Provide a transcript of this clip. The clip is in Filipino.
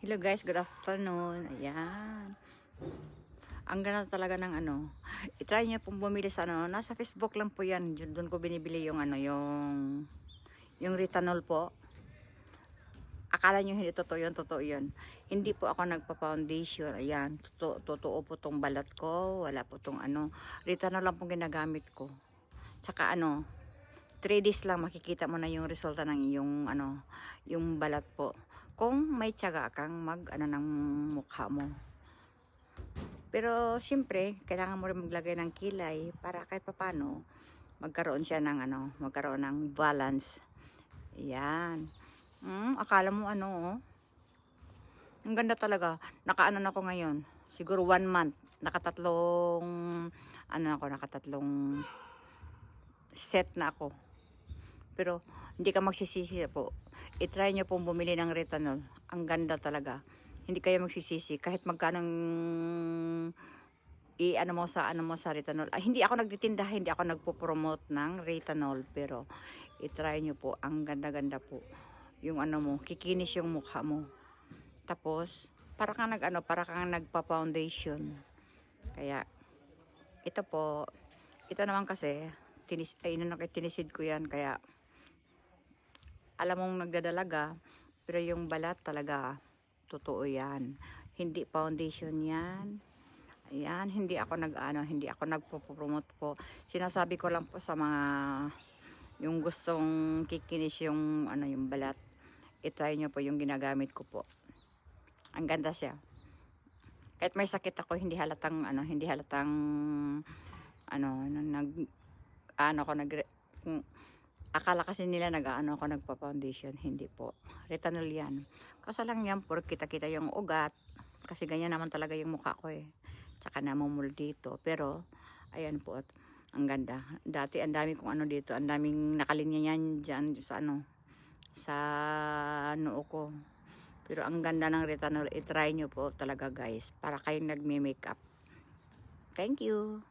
Hello guys, good afternoon. Ayan. Ang ganda talaga ng ano. I-try niyo pong bumili sa ano. Nasa Facebook lang po yan. Doon ko binibili yung ano, yung retinol po. Akala nyo hindi totoo yun, totoo yun. Hindi po ako nagpa-foundation. Ayan, totoo po tong balat ko. Wala po tong ano. Retinol lang pong ginagamit ko. Tsaka ano, 3 days lang makikita mo na yung resulta ng iyong ano, yung balat po. Kung may tiyaga kang mag ano ng mukha mo. Pero siyempre, kailangan mo rin maglagay ng kilay para kahit papano magkaroon siya ng ano, magkaroon ng balance. Yan. Akala mo ano, oh. Ang ganda talaga. Nakaano na ako ngayon. Siguro 1 month. Nakatatlong nakatatlong set na ako. Pero hindi ka magsisisi po. I-try nyo pong bumili ng retinol. Ang ganda talaga. Hindi kayo magsisisi kahit magkanong ano mo sa retinol. Ay, hindi ako nagtitinda, hindi ako nagpo-promote ng retinol, pero i-try nyo po. Ang ganda-ganda po. Yung ano mo, kikinis yung mukha mo. Tapos para kang nagpa-foundation. Kaya ito po, ito naman kasi tinisid ko yan, kaya alam mong nagdadalaga, pero yung balat talaga, totoo yan. Hindi foundation yan. Ayan, hindi ako nagpo-promote po. Sinasabi ko lang po sa mga, yung gustong kikinis yung, yung balat. I-try nyo po yung ginagamit ko po. Ang ganda siya. Kahit may sakit ako, hindi halatang, akala kasi nila ako nagpa-foundation. Hindi po. Retinol yan. Kaso lang yan, puro kita-kita yung ugat. Kasi ganyan naman talaga yung mukha ko eh. Tsaka namumul dito. Pero, ayan po. Ang ganda. Dati, ang dami kong dito. Ang daming nakalinya yan dyan sa noo ko. Pero ang ganda ng retinol. I-try nyo po talaga guys. Para kayong nagme-makeup. Thank you.